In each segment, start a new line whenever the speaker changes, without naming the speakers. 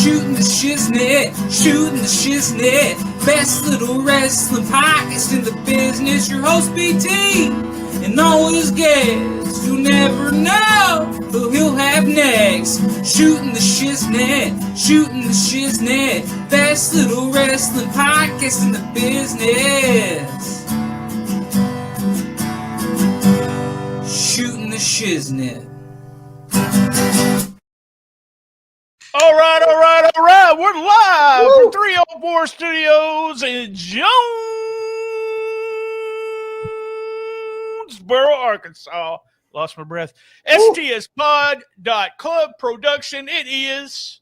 Shooting the shiznit, shooting the shiznit. Best little wrestling podcast in the business. Your host BT and all his guests. You'll never know who he'll have next. Shooting the shiznit, shooting the shiznit. Best little wrestling podcast in the business. Shooting the shiznit.
All right. We're live from 304 Studios in Jonesboro, Arkansas. Lost my breath. STSpod.club production it is.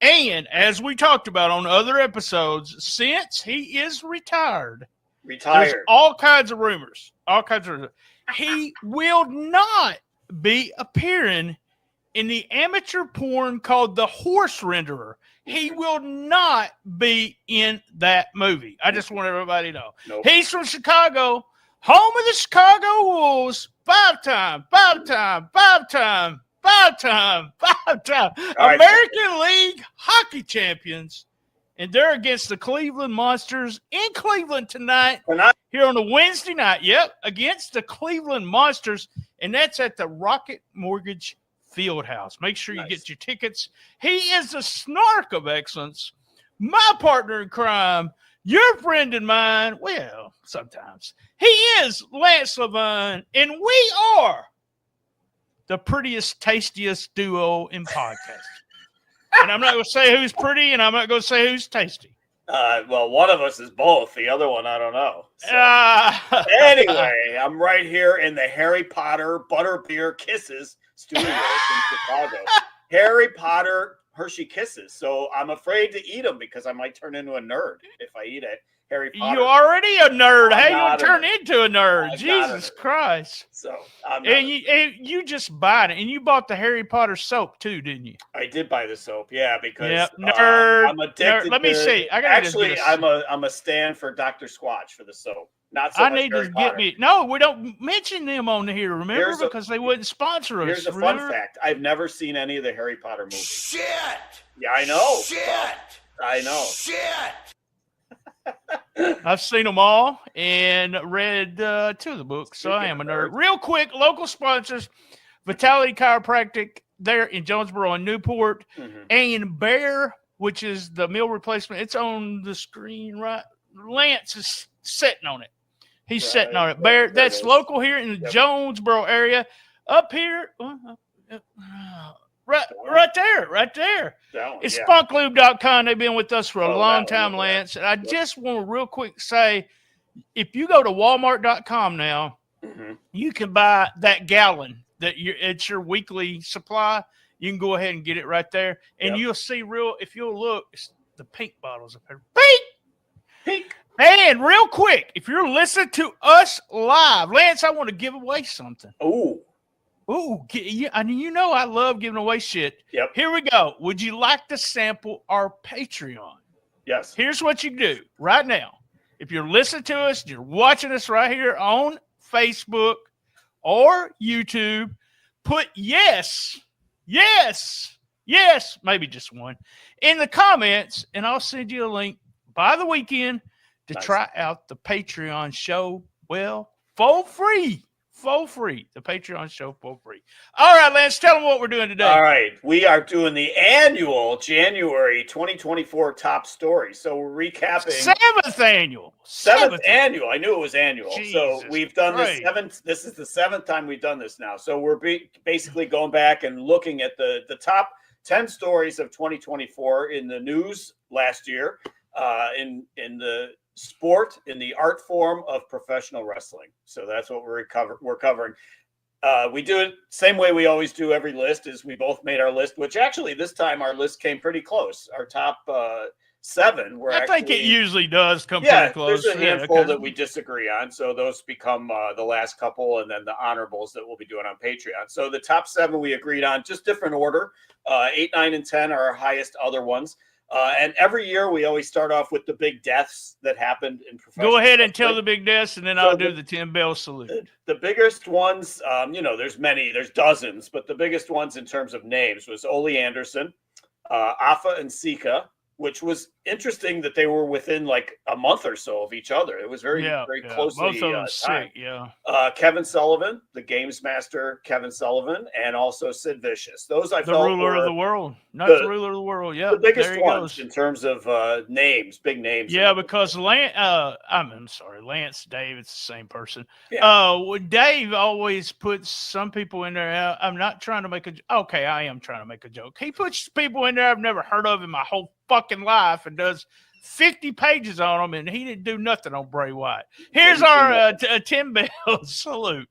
And as we talked about on other episodes, since he is retired, there's all kinds of rumors. He will not be appearing in the amateur porn called The Horse Renderer. He will not be in that movie. I just want everybody to know. Nope. He's from Chicago, home of the Chicago Wolves, five-time American League hockey champions. And they're against the Cleveland Monsters in Cleveland tonight. Here on a Wednesday night. Yep, against the Cleveland Monsters. And that's at the Rocket Mortgage Fieldhouse. Make sure you get your tickets. He is the snark of excellence, my partner in crime, your friend and mine. Well, sometimes. He is Lance Levine, and we are the prettiest, tastiest duo in podcasting. And I'm not going to say who's pretty, and I'm not going to say who's tasty.
Well, one of us is both. The other one, I don't know. So, anyway, I'm right here in the Harry Potter Butterbeer Kisses studios in Chicago. Harry Potter Hershey Kisses. So I'm afraid to eat them because I might turn into a nerd if I eat it. Harry Potter.
You're already a nerd. How you gonna turn into a nerd? Jesus Christ!
So
you just bought it, and you bought the Harry Potter soap too, didn't you?
I did buy the soap, yeah, because
nerd.
I'm addicted.
Let me see.
I'm a stand for Dr. Squatch for the soap. Not so
I
much
need
Harry
to
Potter.
get me. No, we don't mention them on here. Remember, because they wouldn't sponsor us.
Here's a fun fact: I've never seen any of the Harry Potter movies.
Shit.
Yeah, I know.
Shit.
I know.
Shit.
I've seen them all and read 2 of the books, so I am a nerd. Real quick, local sponsors: Vitality Chiropractic there in Jonesboro and Newport, and Bear, which is the meal replacement. It's on the screen, right? Lance is sitting on it. He's sitting on it. Bear, that's local here in the Jonesboro area. Up here, right there. It's spunklube.com. They've been with us for a long time, Lance. And I just want to real quick say, if you go to walmart.com now, you can buy that gallon it's your weekly supply. You can go ahead and get it right there. And you'll see if you'll look, it's the pink bottles up there. Pink. And real quick, if you're listening to us live, Lance, I want to give away something.
Ooh,
I mean, you know I love giving away shit.
Yep.
Here we go. Would you like to sample our Patreon?
Yes.
Here's what you do right now. If you're listening to us, you're watching us right here on Facebook or YouTube, put yes, maybe just one, in the comments, and I'll send you a link by the weekend to try out the Patreon show, for free. The Patreon show for free. All right, Lance, tell them what we're doing today.
All right. We are doing the annual January 2024 top story. So we're recapping.
Seventh annual.
I knew it was annual.
Jesus
so we've done
Christ.
This is the 7th time we've done this now. So we're basically going back and looking at the top 10 stories of 2024 in the news last year, in the sport, in the art form of professional wrestling. So that's what we're covering. We do it same way we always do every list, is we both made our list, which actually this time our list came pretty close. Our top 7 were
I think it usually does come pretty close.
There's a handful that we disagree on. So those become the last couple, and then the honorables that we'll be doing on Patreon. So the top 7 we agreed on, just different order. 8, 9, and 10 are our highest other ones. And every year we always start off with the big deaths that happened in professional.
Go ahead and tell the big deaths, and then I'll do the 10 bell salute.
The biggest ones, there's dozens, but the biggest ones in terms of names was Ole Anderson, Afa and Sika, which was interesting that they were within like a month or so of each other. It was very closely
Both of them sick,
Kevin Sullivan, the Games Master Kevin Sullivan, and also Sid Vicious. Those I felt
ruler
were
of the world, the ruler of the world. Yeah,
the biggest ones in terms of names, big names.
Yeah, because Lance, I'm sorry, Lance, Dave, it's the same person.
Yeah.
Dave always puts some people in there. I'm not trying to make okay, I am trying to make a joke. He puts people in there I've never heard of in my whole fucking life and does 50 pages on them, and he didn't do nothing on Bray Wyatt. Here's our Tim Bell salute.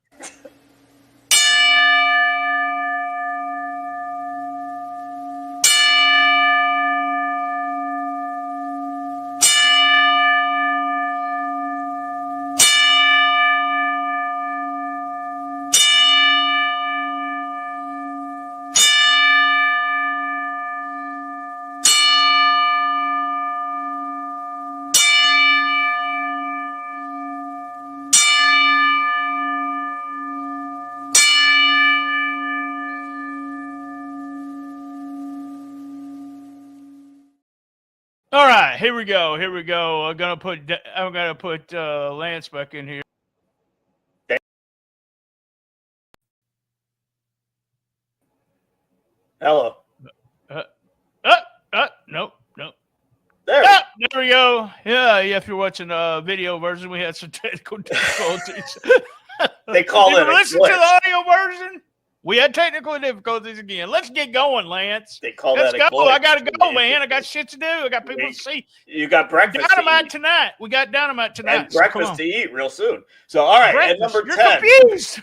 All right, here we go. I'm gonna put Lance back in here.
Hello.
Nope.
There
we go. Yeah. If you're watching a video version, we had some technical difficulties.
They call it.
Listen to the audio version. We had technical difficulties again. Let's get going, Lance.
They call
Let's
that.
go. I gotta go, man. I got shit to do. I got people to see.
You got breakfast.
Dynamite tonight. We got Dynamite tonight.
And breakfast to eat real soon. So all right,
breakfast.
At number
You're
10.
Confused.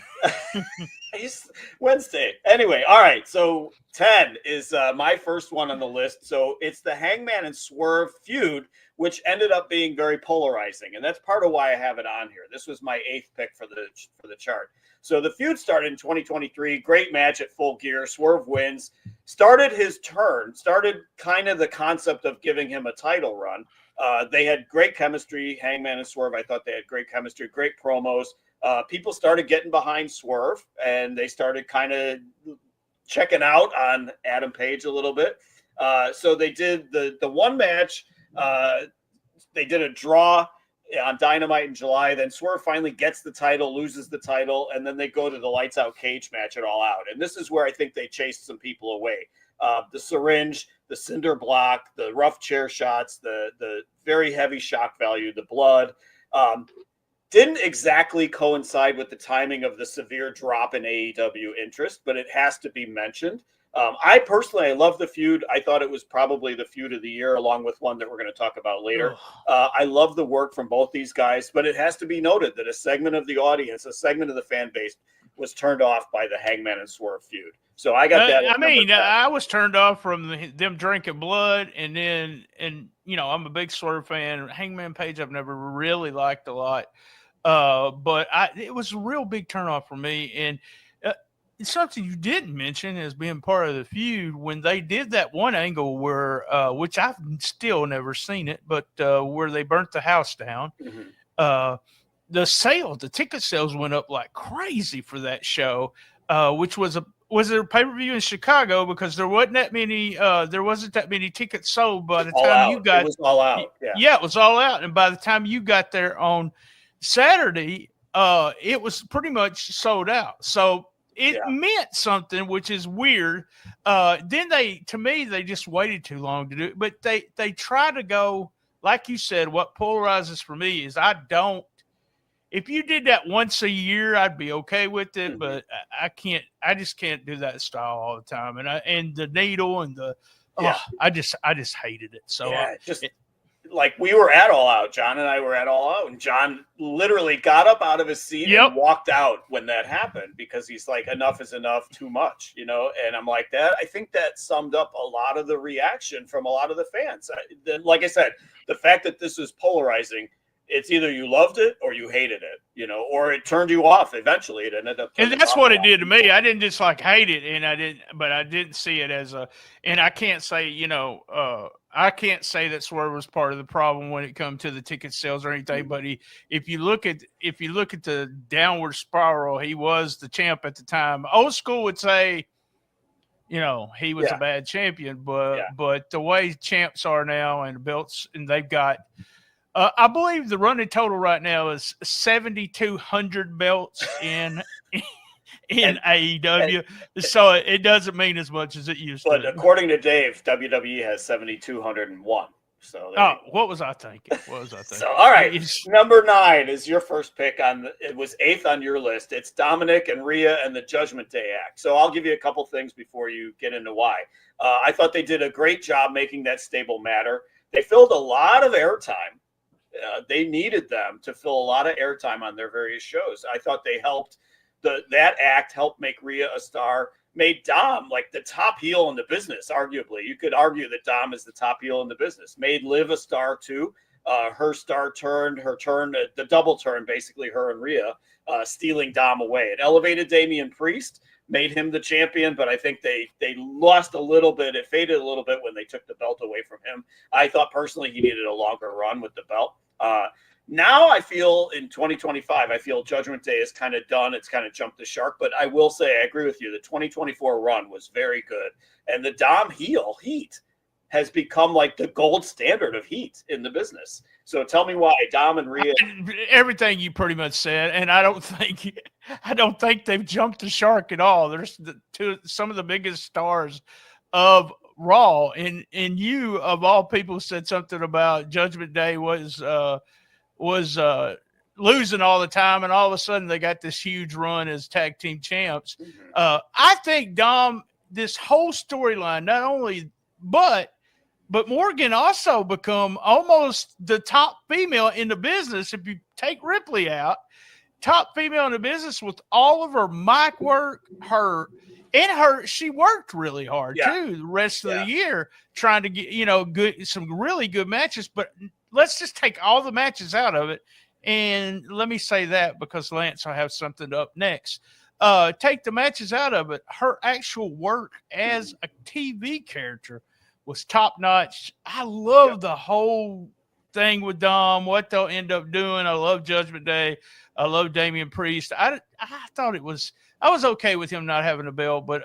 Wednesday. Anyway, all right. So 10 is my first one on the list. So it's the Hangman and Swerve feud, which ended up being very polarizing, and that's part of why I have it on here. This was my 8th pick for the chart. So the feud started in 2023. Great match at Full Gear. Swerve wins. Started his turn. Started kind of the concept of giving him a title run. They had great chemistry. Hangman and Swerve. I thought they had great chemistry. Great promos. People started getting behind Swerve, and they started kind of checking out on Adam Page a little bit. So they did the one match. They did a draw on Dynamite in July. Then Swerve finally gets the title, loses the title, and then they go to the lights out cage match at All Out. And this is where I think they chased some people away. The syringe, the cinder block, the rough chair shots, the very heavy shock value, the blood. Didn't exactly coincide with the timing of the severe drop in AEW interest, but it has to be mentioned. I personally love the feud. I thought it was probably the feud of the year, along with one that we're going to talk about later. I love the work from both these guys, but it has to be noted that a segment of the audience, a segment of the fan base, was turned off by the Hangman and Swerve feud. So I got that.
I was turned off from them drinking blood, and I'm a big Swerve fan. Hangman Page, I've never really liked a lot, but it was a real big turnoff for me. And it's something you didn't mention as being part of the feud when they did that one angle where, which I've still never seen it, but where they burnt the house down. Mm-hmm. The ticket sales went up like crazy for that show, which was a pay-per-view in Chicago because there wasn't that many tickets sold by the time you got.
It was all out.
Yeah, it was all out, and by the time you got there on Saturday, it was pretty much sold out. So. It meant something, which is weird. Then they just waited too long to do it. But they try to go, like you said, what polarizes for me is if you did that once a year, I'd be okay with it, but I just can't do that style all the time. And the needle and I just hated it. So
like we were at All Out, John and I were at All Out, and John literally got up out of his seat and walked out when that happened because he's like, enough is enough, too much, and I'm like that. I think that summed up a lot of the reaction from a lot of the fans. Like I said, the fact that this is polarizing, it's either you loved it or you hated it, or it turned you off. Eventually it ended up.
And that's what it did to me. I didn't just hate it, but I didn't see it as and I can't say, I can't say that Swerve was part of the problem when it comes to the ticket sales or anything. But if you look at the downward spiral, he was the champ at the time. Old school would say, he was a bad champion, but the way champs are now and the belts, and they've got, I believe the running total right now is 7,200 belts in AEW. So it doesn't mean as much as it used to.
But according to Dave, WWE has 7,201. So
what was I thinking?
So all right, number 9 is your first pick it was 8th on your list. It's Dominic and Rhea and the Judgment Day act. So I'll give you a couple things before you get into why. I thought they did a great job making that stable matter. They filled a lot of airtime. They needed them to fill a lot of airtime on their various shows. I thought they helped. That act helped make Rhea a star, made Dom like the top heel in the business, arguably. You could argue that Dom is the top heel in the business. Made Liv a star too. Her star turned, the double turn, basically her and Rhea, stealing Dom away. It elevated Damian Priest, made him the champion, but I think they lost a little bit. It faded a little bit when they took the belt away from him. I thought personally he needed a longer run with the belt. Now I feel in 2025, I feel Judgment Day is kind of done. It's kind of jumped the shark, but I will say, I agree with you. The 2024 run was very good. And the Dom heel heat has become like the gold standard of heat in the business. So tell me why Dom and Rhea.
Everything you pretty much said. And I don't think they've jumped the shark at all. There's some of the biggest stars of Raw, and you of all people said something about Judgment Day was losing all the time, and all of a sudden they got this huge run as tag team champs. I think Dom, this whole storyline, not only but Morgan also become almost the top female in the business. If you take Ripley out, top female in the business with all of her mic work, she worked really hard too the rest of the year trying to get, some really good matches. But let's just take all the matches out of it. And let me say that because Lance will have something up next. Take the matches out of it. Her actual work as a TV character was top notch. I love the whole thing with Dom, what they'll end up doing. I love Judgment Day. I love Damian Priest. I thought I was okay with him not having a belt, but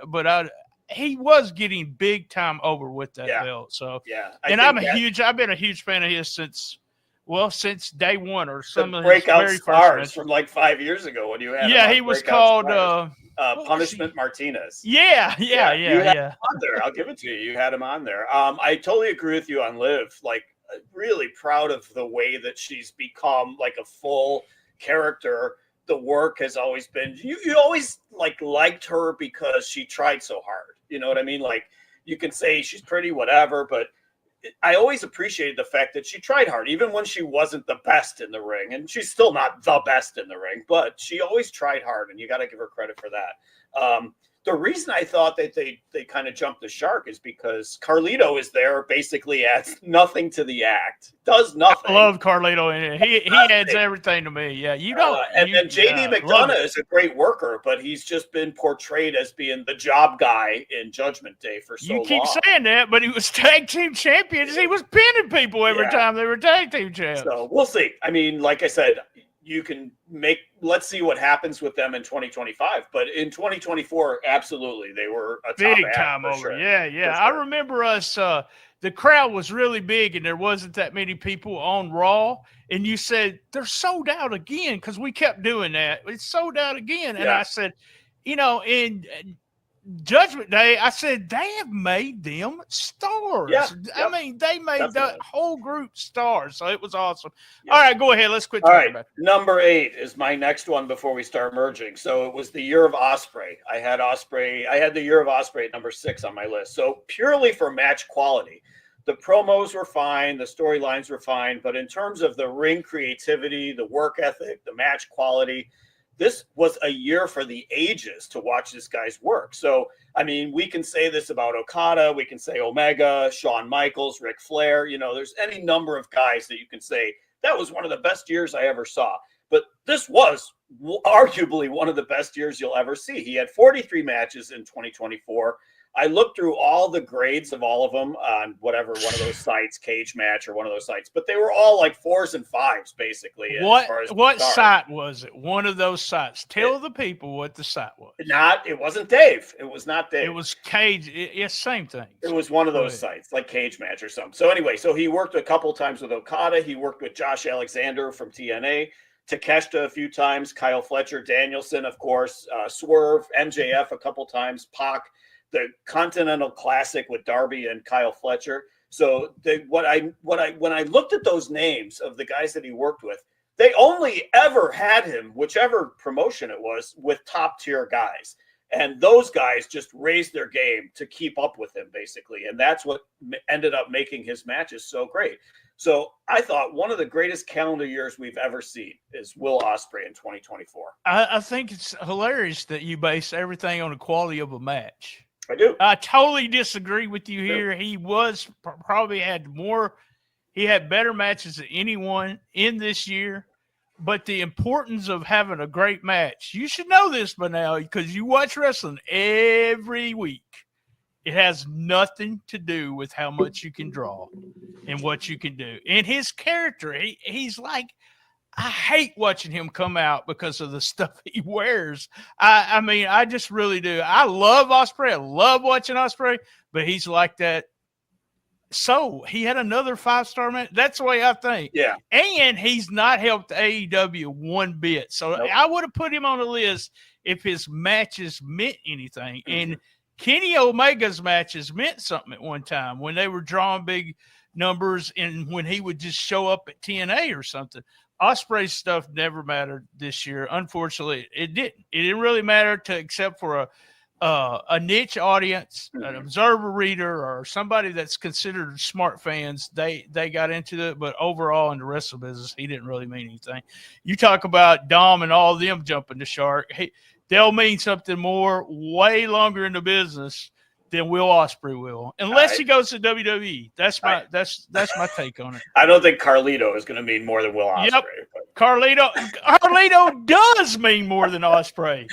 he was getting big time over with that belt. So I've been a huge fan of his since day one, or some of his
breakout
very
stars from like 5 years ago when you had
he was called
Punishment Martinez.
You had him
on there. I'll give it to you. You had him on there. I totally agree with you on Liv. Like, really proud of the way that she's become like a full character. The work has always been, you always liked her because she tried so hard. You know what I mean? Like, you can say she's pretty, whatever, but I always appreciated the fact that she tried hard, even when she wasn't the best in the ring. And she's still not the best in the ring, but she always tried hard, and you got to give her credit for that. The reason I thought that they kind of jumped the shark is because Carlito is there, basically adds nothing to the act, does nothing.
I love Carlito in it. He adds everything to me. Yeah, you don't.
And JD McDonough is a great worker, but he's just been portrayed as being the job guy in Judgment Day for so long.
You keep saying that, but he was tag team champions. He was pinning people every time they were tag team champs.
So we'll see. I mean, like I said, you can let's see what happens with them in 2025. But in 2024, absolutely, they were a
big
top
time over.
Sure.
Yeah. Sure. I remember us. The crowd was really big, and there wasn't that many people on Raw. And you said they're sold out again because we kept doing that. It's sold out again, and I said, in Judgment Day, I said they have made them stars.
Yeah,
I mean, they made the whole group stars, so it was awesome. Yep. All right, go ahead. Let's quit talking about it.
Number 8 is my next one before we start merging. So it was the Year of Ospreay. I had the Year of Ospreay at number 6 on my list. So purely for match quality, the promos were fine, the storylines were fine, but in terms of the ring creativity, the work ethic, the match quality, this was a year for the ages to watch this guy's work. So, I mean, we can say this about Okada. We can say Omega, Shawn Michaels, Ric Flair. There's any number of guys that you can say that was one of the best years I ever saw. But this was arguably one of the best years you'll ever see. He had 43 matches in 2024. I looked through all the grades of all of them on whatever one of those sites, Cage Match or one of those sites, but they were all like 4s and 5s basically.
What site was it? One of those sites. Tell the people what the site was.
It wasn't Dave. It was not Dave.
It was Cage. Yes, same thing.
It was one of those sites, like Cage Match or something. So anyway, he worked a couple times with Okada. He worked with Josh Alexander from TNA, Takeshita a few times, Kyle Fletcher, Danielson, of course, Swerve, MJF a couple times, Pac, the Continental Classic with Darby and Kyle Fletcher. So when I looked at those names of the guys that he worked with, they only ever had him, whichever promotion it was, with top tier guys. And those guys just raised their game to keep up with him, basically. And that's what ended up making his matches so great. So I thought one of the greatest calendar years we've ever seen is Will Ospreay in 2024.
I think it's hilarious that you base everything on the quality of a match.
I do.
I totally disagree with you here. He had better matches than anyone in this year. But the importance of having a great match, you should know this by now because you watch wrestling every week. It has nothing to do with how much you can draw and what you can do. And his character, he's like, I hate watching him come out because of the stuff he wears. I mean, I just really do. I love Ospreay. I love watching Ospreay, but he's like that. So he had another 5-star match. That's the way I think.
Yeah.
And he's not helped AEW one bit. So nope. I would have put him on the list if his matches meant anything. Mm-hmm. And Kenny Omega's matches meant something at one time when they were drawing big numbers and when he would just show up at TNA or something. Ospreay's stuff never mattered this year. Unfortunately, it didn't. It didn't really matter except for a niche audience, an observer reader, or somebody that's considered smart fans. They got into it, but overall in the wrestling business, he didn't really mean anything. You talk about Dom and all of them jumping the shark. They'll mean something more way longer in the business than Will Ospreay will, unless he goes to WWE. That's my take on it.
I don't think Carlito is going to mean more than Will Ospreay.
Yep. Carlito does mean more than Ospreay.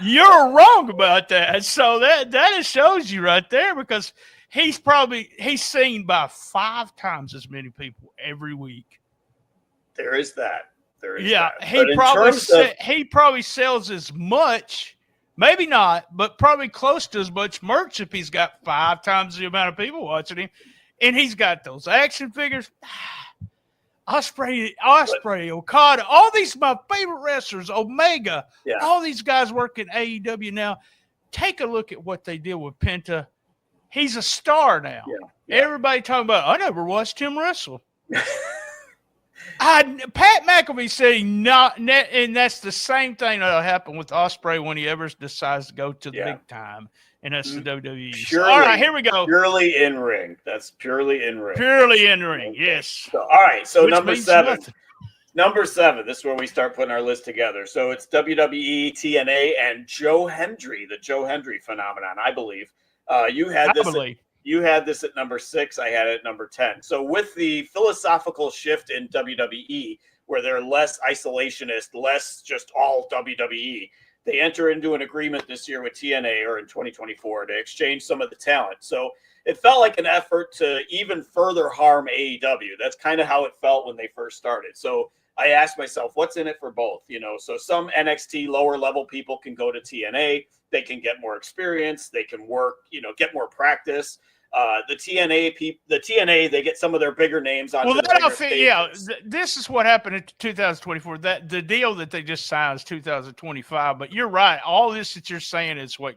You're wrong about that. So that shows you right there because he's seen by 5 times as many people every week.
There is that.
He probably sells as much, maybe not, but probably close to as much merch if he's got 5 times the amount of people watching him, and he's got those action figures. Ospreay, Okada, all these my favorite wrestlers, Omega, all these guys work at AEW now. Take a look at what they did with Penta. He's a star now. Yeah. Everybody talking about, I never watched him wrestle. Pat McAfee said not, and that's the same thing that'll happen with Ospreay when he ever decides to go to the big time, and that's the WWE.
Purely,
all right, here we go.
Purely in ring. That's purely in ring.
Purely in ring. Yes.
So, all right. So number 7. Nothing. Number 7. This is where we start putting our list together. So it's WWE, TNA, and Joe Hendry, the Joe Hendry phenomenon. I believe you had this. You had this at number 6. I had it at number 10. So with the philosophical shift in WWE, where they're less isolationist, less just all WWE, they enter into an agreement this year with TNA or in 2024 to exchange some of the talent. So it felt like an effort to even further harm AEW. That's kind of how it felt when they first started. So I asked myself, what's in it for both? So some NXT lower level people can go to TNA. They can get more experience. They can work, get more practice. The TNA, they get some of their bigger names on. Well,
this is what happened in 2024. That the deal that they just signed is 2025. But you're right. All this that you're saying is what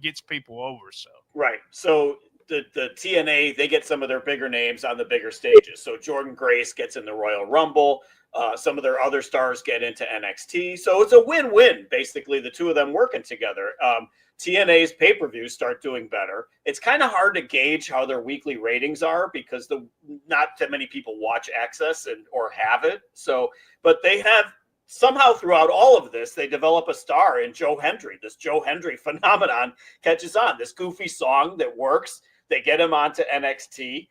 gets people over. So
right. So the TNA, they get some of their bigger names on the bigger stages. So Jordan Grace gets in the Royal Rumble. Some of their other stars get into NXT. So it's a win-win, basically, the two of them working together. TNA's pay-per-views start doing better. It's kind of hard to gauge how their weekly ratings are because not that many people watch Access or have it. So, but they have somehow throughout all of this, they develop a star in Joe Hendry. This Joe Hendry phenomenon catches on. This goofy song that works. They get him onto NXT.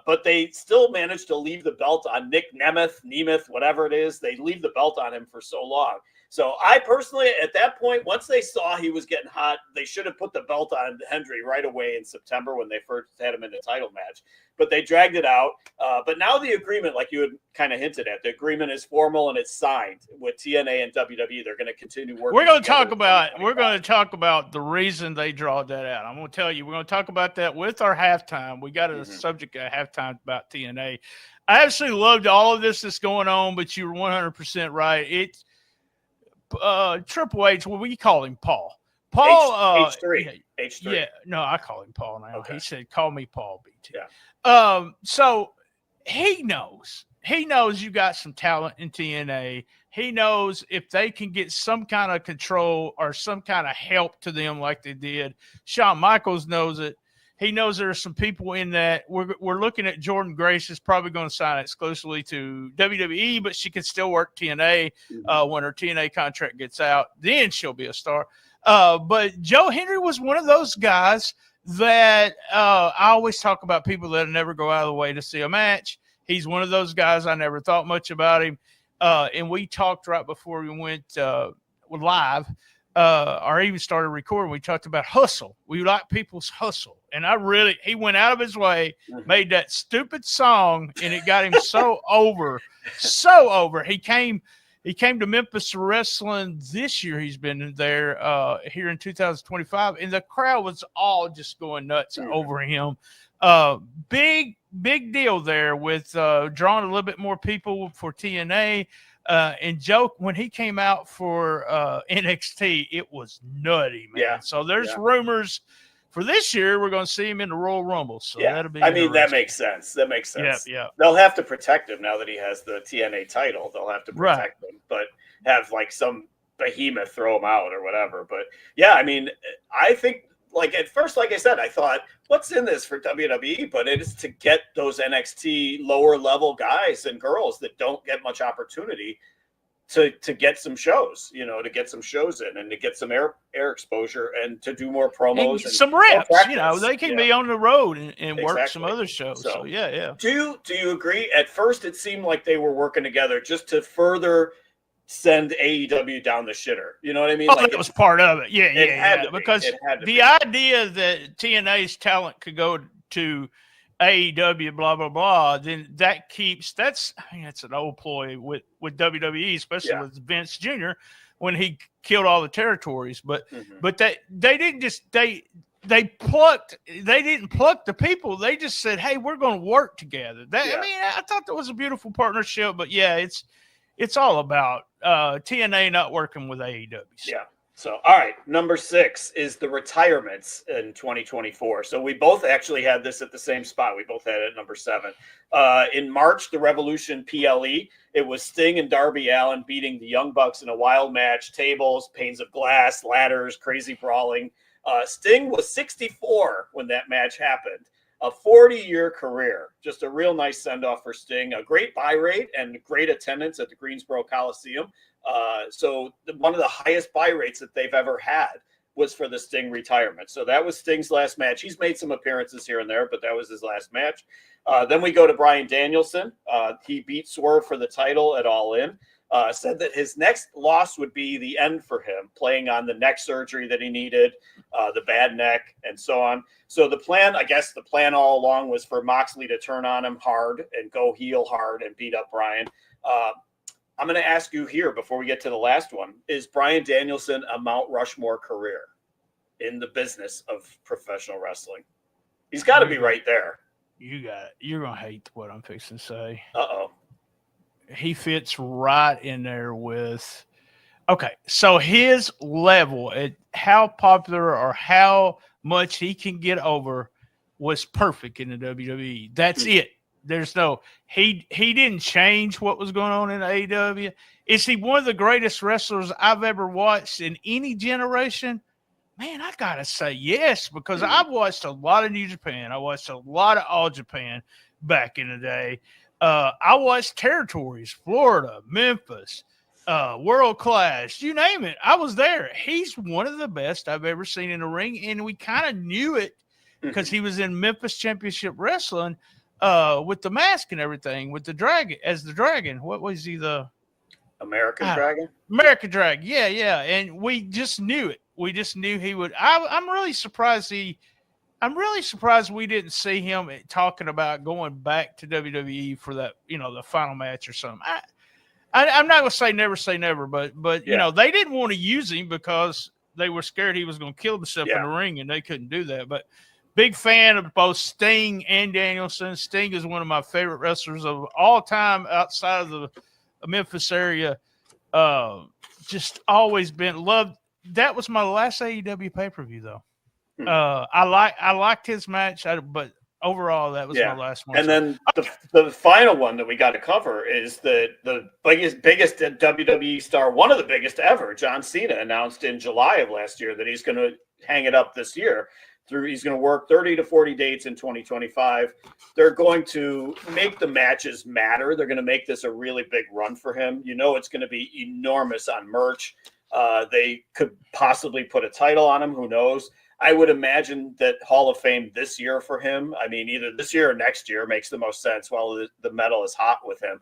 But they still managed to leave the belt on Nick Nemeth, whatever it is. They leave the belt on him for so long. So I personally, at that point, once they saw he was getting hot, they should have put the belt on Hendry right away in September when they first had him in the title match. But they dragged it out. But now the agreement, like you had kind of hinted at, the agreement is formal and it's signed with TNA and WWE. They're going to continue working.
We're going to talk about the reason they drawed that out. I'm going to tell you, we're going to talk about that with our halftime. We got a subject at halftime about TNA. I absolutely loved all of this that's going on, but you were 100% right. It's Triple H. Well, we call him Paul. Paul
H3.
Yeah, no, I call him Paul now.
Okay.
He said, "Call me Paul BT."
Yeah.
So he knows you got some talent in TNA. He knows if they can get some kind of control or some kind of help to them like they did. Shawn Michaels knows it. He knows there are some people in that. We're looking at Jordan Grace is probably going to sign exclusively to WWE, but she can still work TNA when her TNA contract gets out. Then she'll be a star. But Joe Hendry was one of those guys that I always talk about, people that never go out of the way to see a match. He's one of those guys. I never thought much about him. And we talked right before we went live. Or even started recording, we talked about hustle. We like people's hustle. And he went out of his way, made that stupid song, and it got him so over. He came to Memphis Wrestling this year. He's been there here in 2025, and the crowd was all just going nuts over him. Big deal there with drawing a little bit more people for TNA. And Joe, when he came out for NXT, it was nutty, man.
Yeah.
So there's rumors for this year we're going to see him in the Royal Rumble. So that'll be.
I mean, that makes sense.
Yeah.
They'll have to protect him now that he has the TNA title. They'll have to protect him, but have like some behemoth throw him out or whatever. But yeah, I mean, I think. Like at first, like I said, I thought, what's in this for WWE? But it is to get those NXT lower level guys and girls that don't get much opportunity to get some shows, to get some shows in and to get some air exposure and to do more promos and
some reps. They can be on the road and work some other shows. So yeah.
Do you agree? At first, it seemed like they were working together just to further send AEW down the shitter. You know what I mean?
Like it was part of it. Yeah. Because the idea that TNA's talent could go to AEW, blah, blah, blah, then that's an old ploy with WWE, especially with Vince Jr. when he killed all the territories. But they didn't just they didn't pluck the people. They just said, hey, we're going to work together. I mean, I thought that was a beautiful partnership, but yeah, it's all about TNA not working with AEW.
Yeah. So, all right. Number 6 is the retirements in 2024. So we both actually had this at the same spot. We both had it at number 7. In March, the Revolution PLE, it was Sting and Darby Allin beating the Young Bucks in a wild match, tables, panes of glass, ladders, crazy brawling. Sting was 64 when that match happened. A 40-year career, just a real nice send-off for Sting, a great buy rate and great attendance at the Greensboro Coliseum. So one of the highest buy rates that they've ever had was for the Sting retirement. So that was Sting's last match. He's made some appearances here and there, but that was his last match. Then we go to Bryan Danielson. He beat Swerve for the title at All In. Said that his next loss would be the end for him, playing on the neck surgery that he needed, the bad neck, and so on. So the plan all along was for Moxley to turn on him hard and go heel hard and beat up Bryan. I'm going to ask you here before we get to the last one, is Bryan Danielson a Mount Rushmore career in the business of professional wrestling? He's got to be right there.
You got it. You're going to hate what I'm fixing to say.
Uh-oh.
He fits right in there with okay. So his level at how popular or how much he can get over was perfect in the WWE. That's it. There's no he didn't change what was going on in AEW. Is he one of the greatest wrestlers I've ever watched in any generation? Man, I gotta say yes, because I've watched a lot of New Japan. I watched a lot of All Japan back in the day. I watched territories, Florida, Memphis, World Class, you name it. I was there. He's one of the best I've ever seen in the ring, and we kind of knew it because he was in Memphis Championship Wrestling with the mask and everything, with the dragon. What was he, the
American Dragon.
American Dragon. Yeah. And we just knew it. We just knew he would. I'm really surprised I'm really surprised we didn't see him talking about going back to WWE for that, the final match or something. I'm not going to say never, but you know, they didn't want to use him because they were scared he was going to kill himself in the ring, and they couldn't do that. But big fan of both Sting and Danielson. Sting is one of my favorite wrestlers of all time outside of the Memphis area. Just always been loved. That was my last AEW pay-per-view, though. I liked his match, but overall, that was my last one.
And then the final one that we got to cover is the biggest WWE star, one of the biggest ever, John Cena, announced in July of last year that he's going to hang it up this year. He's going to work 30 to 40 dates in 2025. They're going to make the matches matter. They're going to make this a really big run for him. It's going to be enormous on merch. They could possibly put a title on him. Who knows? I would imagine that Hall of Fame this year for him. I mean, either this year or next year makes the most sense while the metal is hot with him.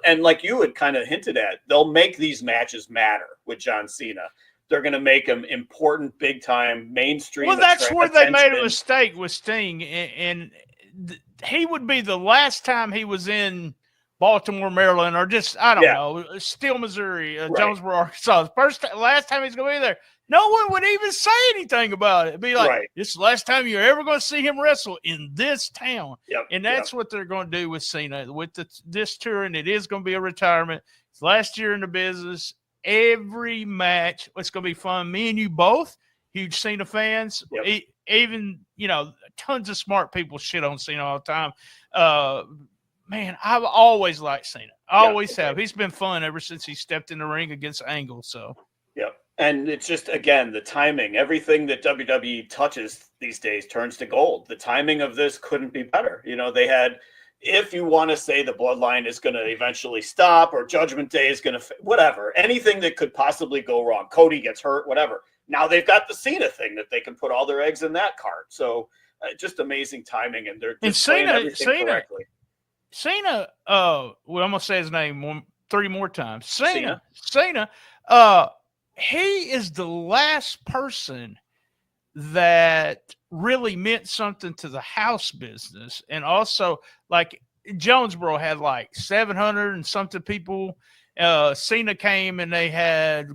And like you had kind of hinted at, they'll make these matches matter with John Cena. They're going to make him important, big time, mainstream.
Well, that's where they made a mistake with Sting. And he would be the last time he was in Baltimore, Maryland, or just, I don't know, Steele, Missouri, Jonesboro, Arkansas. Last time he's going to be there. No one would even say anything about it. It'd be like, this is the last time you're ever going to see him wrestle in this town. And that's what they're going to do with Cena. With this tour, and it is going to be a retirement. It's last year in the business. Every match, it's going to be fun. Me and you both, huge Cena fans. Even, tons of smart people shit on Cena all the time. Man, I've always liked Cena. I always have. He's been fun ever since he stepped in the ring against Angle. So,
And it's just, again, the timing. Everything that WWE touches these days turns to gold. The timing of this couldn't be better. They had, if you want to say the bloodline is going to eventually stop or Judgment Day is going to, whatever, anything that could possibly go wrong. Cody gets hurt, whatever. Now they've got the Cena thing that they can put all their eggs in that cart. So just amazing timing. And they're just playing everything correctly.
Cena, I'm going to say his name 3 more times. Cena, he is the last person that really meant something to the house business. And also, like, Jonesboro had like 700 and something people. Cena came and they had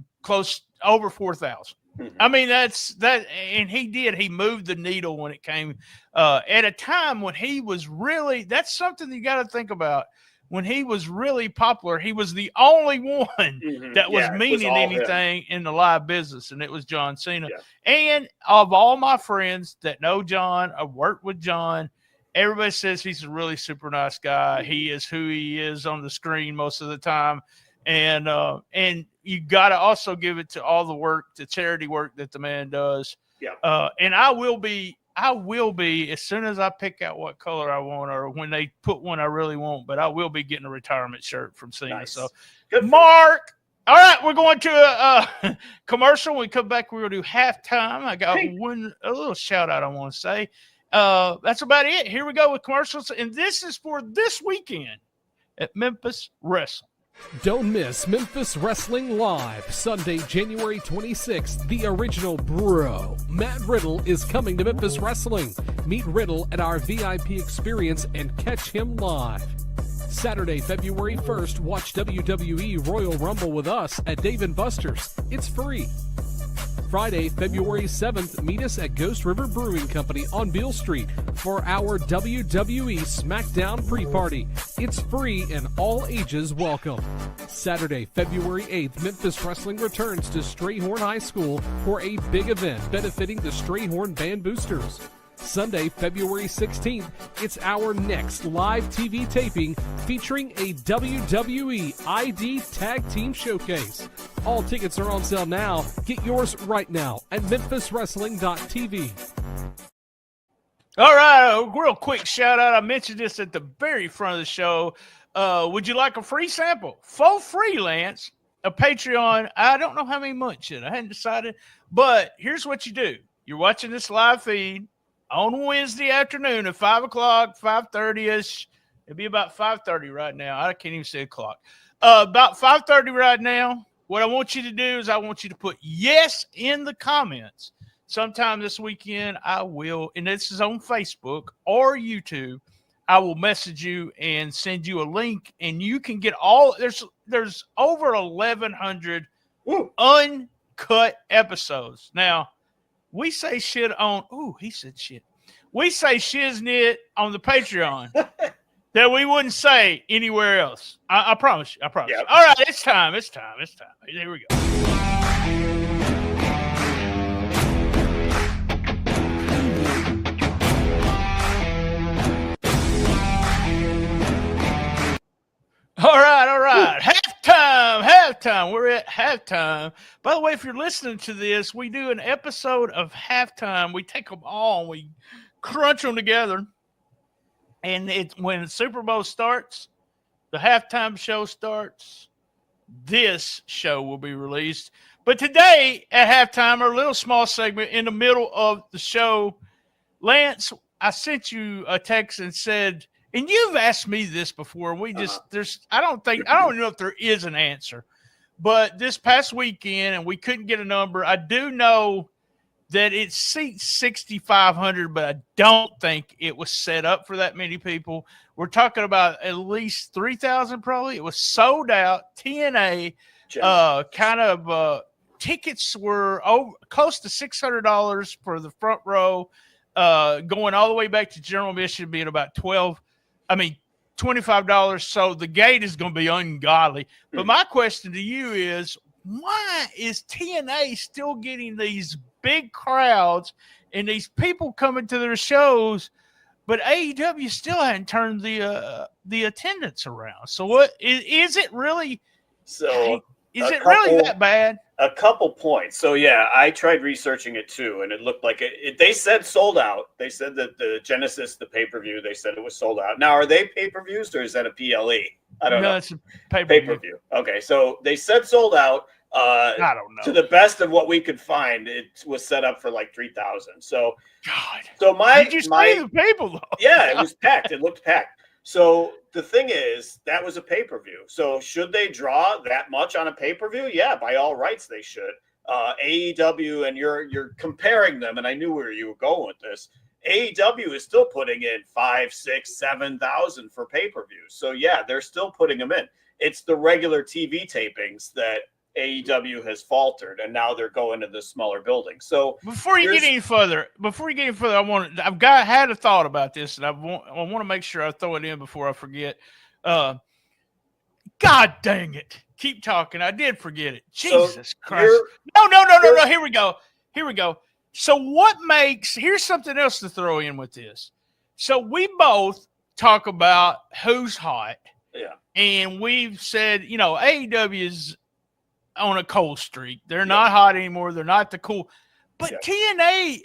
over 4,000. I mean, that's that. And he moved the needle when it came at a time when he was really, that's something you got to think about. When he was really popular, he was the only one that was meaning anything in the live business, and it was John Cena. And of all my friends that know John, I've worked with John, everybody says he's a really super nice guy. He is who he is on the screen most of the time. And you got to also give it to all the work, the charity work that the man does. And I will be, as soon as I pick out what color I want, or when they put one I really want, but I will be getting a retirement shirt from Cena. Nice. So, Mark, all right, we're going to a commercial. When we come back, we're going to do halftime. I got a little shout out I want to say. That's about it. Here we go with commercials. And this is for this weekend at Memphis Wrestling.
Don't miss Memphis Wrestling Live, Sunday, January 26th. The original bro, Matt Riddle, is coming to Memphis Wrestling. Meet Riddle at our VIP experience and catch him live. Saturday, February 1st, watch WWE Royal Rumble with us at Dave & Buster's. It's free. Friday, February 7th, meet us at Ghost River Brewing Company on Beale Street for our WWE SmackDown pre-party. It's free and all ages welcome. Saturday, February 8th, Memphis Wrestling returns to Strayhorn High School for a big event benefiting the Strayhorn Band Boosters. Sunday, February 16th, it's our next live TV taping featuring a WWE ID Tag Team Showcase. All tickets are on sale now. Get yours right now at memphiswrestling.tv.
All right, a real quick shout out. I mentioned this at the very front of the show. Would you like a free sample? For free, Lance, a Patreon. I don't know how many months yet. I hadn't decided. But here's what you do. You're watching this live feed on Wednesday afternoon at 5 o'clock, 5:30-ish. It'll be about 5:30 right now. I can't even say o'clock. about 5:30 right now. What I want you to do is I want you to put yes in the comments. Sometime this weekend, I will, and this is on Facebook or YouTube, I will message you and send you a link, and you can get all. There's over 1,100 uncut episodes. Now, we say shit on. Ooh, he said shit. We say shiznit on the Patreon that we wouldn't say anywhere else. I promise you. I promise.
Yep.
All right, it's time. It's time. It's time. Here we go. All right. Halftime. We're at halftime. By the way, if you're listening to this, we do an episode of halftime. We take them all and we crunch them together. And it's when the Super Bowl starts, the halftime show starts, this show will be released. But today at halftime, our little small segment in the middle of the show, Lance, I sent you a text and said, and you've asked me this before. We just I don't know if there is an answer, but this past weekend, and we couldn't get a number. I do know that it seats 6,500, but I don't think it was set up for that many people. We're talking about at least 3,000, probably. It was sold out. TNA tickets were close to $600 for the front row, going all the way back to general admission being about $25. So the gate is going to be ungodly. But my question to you is, why is TNA still getting these big crowds and these people coming to their shows, but AEW still hadn't turned the attendance around? So what is it really?
So
is it really that bad?
A couple points. So yeah, I tried researching it too, and it looked like it. They said sold out. They said that the Genesis, the pay-per-view, they said it was sold out. Now, are they pay-per-views or is that a PLE? I don't know.
No, it's a pay-per-view.
Okay, so they said sold out.
I don't know.
To the best of what we could find, it was set up for like 3,000. So,
God.
So
Did you see the people though?
Yeah, it was packed. It looked packed. So the thing is, that was a pay-per-view. So should they draw that much on a pay-per-view? Yeah, by all rights they should. AEW, and you're comparing them, and I knew where you were going with this. AEW is still putting in 5,000, 6,000, 7,000 for pay-per-views. So yeah, they're still putting them in. It's the regular TV tapings that AEW has faltered, and now they're going to the smaller building. So
before you get any further, I've had a thought about this, and I want to make sure I throw it in before I forget. God dang it! Keep talking. I did forget it. Jesus Christ! No. Here we go. So here's something else to throw in with this. So we both talk about who's hot.
Yeah.
And we've said, AEW is on a cold streak. They're not hot anymore. They're not the cool. But TNA,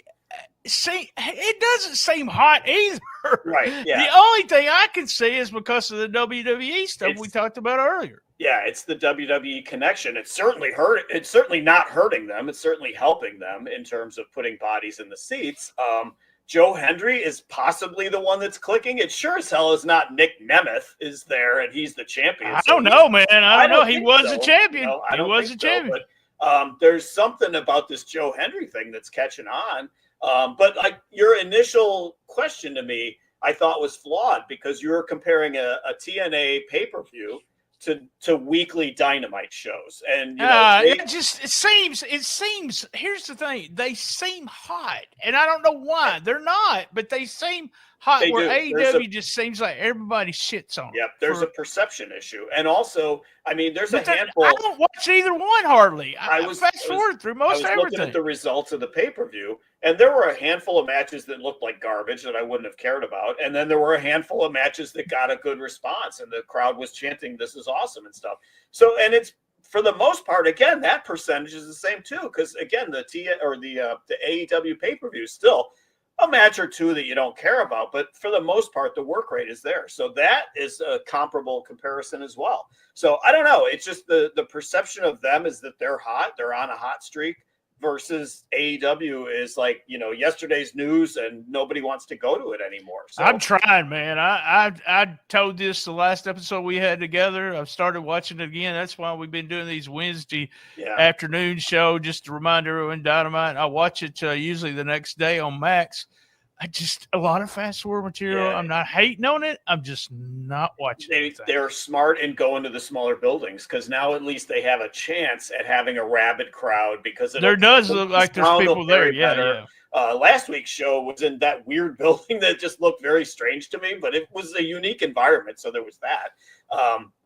it doesn't seem hot either.
Right. Yeah.
The only thing I can see is because of the WWE stuff we talked about earlier.
Yeah, it's the WWE connection. It's certainly not hurting them. It's certainly helping them in terms of putting bodies in the seats. Joe Hendry is possibly the one that's clicking. It sure as hell is not Nick Nemeth is there, and he's the champion.
I don't know, man. I don't know. He was a champion. He was a champion.
But there's something about this Joe Hendry thing that's catching on. But like your initial question to me, I thought was flawed because you were comparing a TNA pay-per-view to weekly Dynamite shows, and
it seems. Here's the thing: they seem hot, and I don't know why they're not, but they seem hot. Where AEW just seems like everybody shits on.
Yep, there's a perception issue, and also, there's a handful.
I don't watch either one hardly. I was fast forward through most everything.
Looking at the results of the pay-per-view, and there were a handful of matches that looked like garbage that I wouldn't have cared about, and then there were a handful of matches that got a good response, and the crowd was chanting, "This is awesome" and stuff. So, and it's for the most part, again, that percentage is the same too, because again, the AEW pay-per-view is still a match or two that you don't care about, but for the most part, the work rate is there. So that is a comparable comparison as well. So I don't know. It's just the perception of them is that they're hot. They're on a hot streak. versus AEW is like, yesterday's news and nobody wants to go to it anymore. So
I'm trying, man. I told this the last episode we had together. I've started watching it again. That's why we've been doing these Wednesday afternoon show, just to remind everyone Dynamite. I watch it usually the next day on Max. A lot of fast forward material.
Yeah.
I'm not hating on it. I'm just not watching.
They're smart in going to the smaller buildings because now at least they have a chance at having a rabid crowd because
there does look like there's people there. Yeah.
Last week's show was in that weird building that just looked very strange to me, but it was a unique environment, so there was that.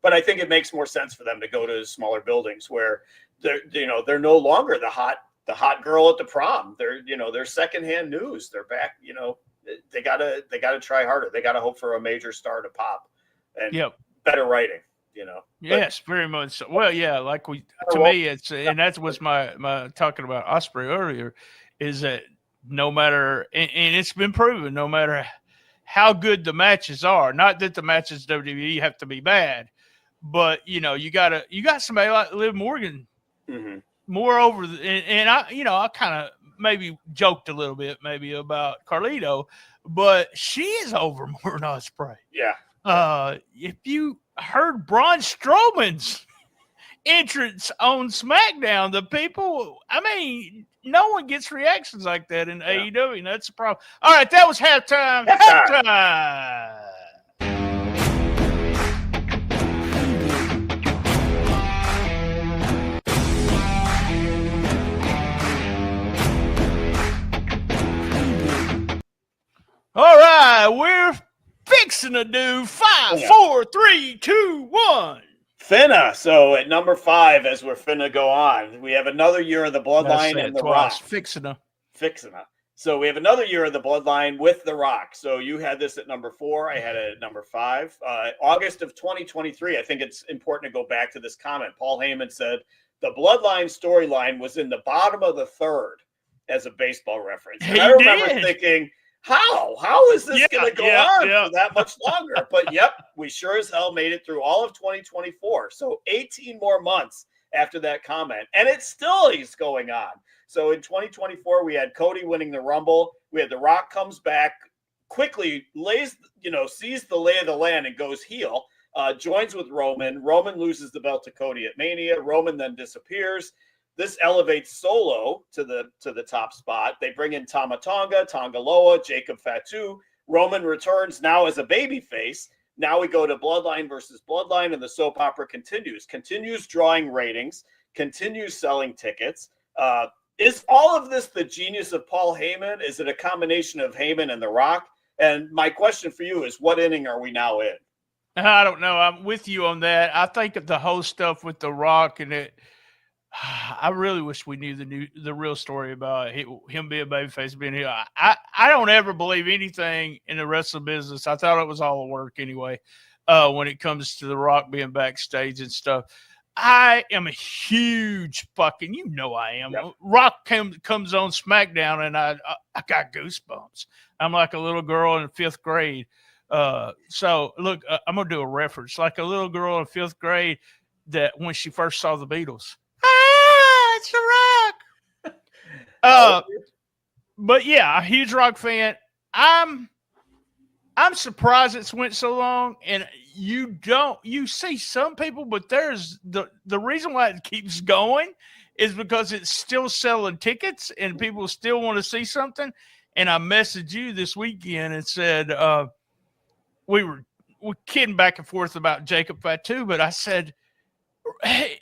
But I think it makes more sense for them to go to smaller buildings where they're no longer the hot girl at the prom. They're secondhand news. They're back. They gotta try harder. They gotta hope for a major star to pop and better writing.
Yes, very much so. Well, yeah, me, it's, and that was my talking about Osprey earlier, is that no matter, and it's been proven, no matter how good the matches are, not that the matches WWE have to be bad, but you got somebody like Liv Morgan.
Mm-hmm.
Moreover, and I kind of maybe joked a little bit maybe about Carlito, but she is over more than Ospreay.
Yeah.
If you heard Braun Strowman's entrance on SmackDown, the people, no one gets reactions like that in AEW, and that's the problem. All right, that was halftime. Halftime. All right, we're fixing to do 5, 4, 3, 2, 1.
Finna. So at number 5, as we're finna go on, we have another year of the Bloodline and The Rock.
Fixing to.
So we have another year of the Bloodline with The Rock. So you had this at number 4. I had it at number 5. August of 2023. I think it's important to go back to this comment. Paul Heyman said the Bloodline storyline was in the bottom of the third as a baseball reference. And I remember thinking, How is this going to go on for that much longer? But we sure as hell made it through all of 2024. So 18 more months after that comment. And he's going on. So in 2024, we had Cody winning the Rumble. We had The Rock comes back, quickly sees the lay of the land and goes heel. Joins with Roman. Roman loses the belt to Cody at Mania. Roman then disappears. This elevates Solo to the top spot. They bring in Tama Tonga, Tonga Loa, Jacob Fatu. Roman returns now as a babyface. Now we go to Bloodline versus Bloodline, and the soap opera continues drawing ratings, continues selling tickets. Is all of this the genius of Paul Heyman? Is it a combination of Heyman and The Rock? And my question for you is, what inning are we now in?
I don't know. I'm with you on that. I think of the whole stuff with The Rock and it. I really wish we knew the real story about him being babyface, being here. I don't ever believe anything in the wrestling business. I thought it was all work anyway. When it comes to The Rock being backstage and stuff, I am a huge fucking, I am. Yep. Rock comes on SmackDown and I got goosebumps. I'm like a little girl in 5th grade. So look, I'm gonna do a reference, like a little girl in 5th grade that when she first saw the Beatles. It's The Rock. But yeah, a huge Rock fan. I'm surprised it's went so long, and you see some people, but there's the reason why it keeps going is because it's still selling tickets and people still want to see something. And I messaged you this weekend and said we're kidding back and forth about Jacob Fatu, but I said, hey,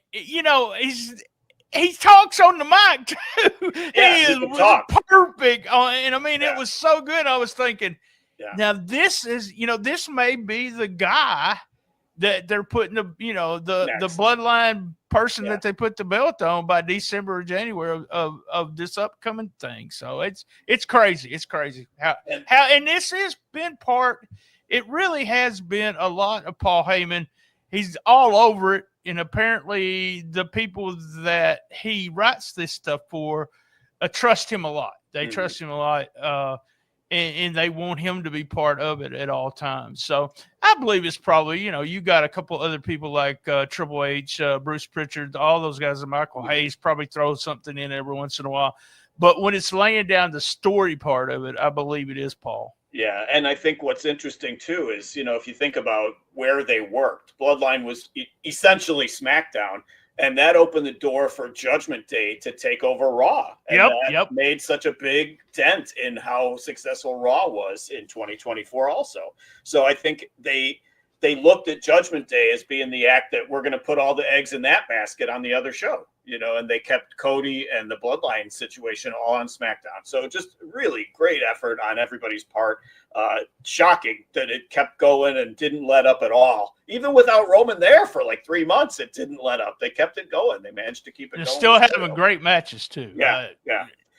he talks on the mic too. He was perfect. And it was so good. I was thinking, now this is, this may be the guy that they're putting the Bloodline person that they put the belt on by December or January of this upcoming thing. So it's crazy. It's crazy how and this has been part. It really has been a lot of Paul Heyman. He's all over it. And apparently the people that he writes this stuff for trust him a lot. They trust him a lot. and they want him to be part of it at all times. So I believe it's probably, you got a couple other people like Triple H, Bruce Pritchard, all those guys, and Michael Hayes probably throw something in every once in a while. But when it's laying down the story part of it, I believe it is Paul.
Yeah, and I think what's interesting too is, if you think about where they worked, Bloodline was essentially SmackDown, and that opened the door for Judgment Day to take over Raw. And that made such a big dent in how successful Raw was in 2024 also. So I think they looked at Judgment Day as being the act that we're going to put all the eggs in that basket on the other show, and they kept Cody and the Bloodline situation all on SmackDown. So just really great effort on everybody's part. Shocking that it kept going and didn't let up at all. Even without Roman there for like 3 months, it didn't let up. They kept it going. They managed to keep it going.
Still having great matches too.
Yeah.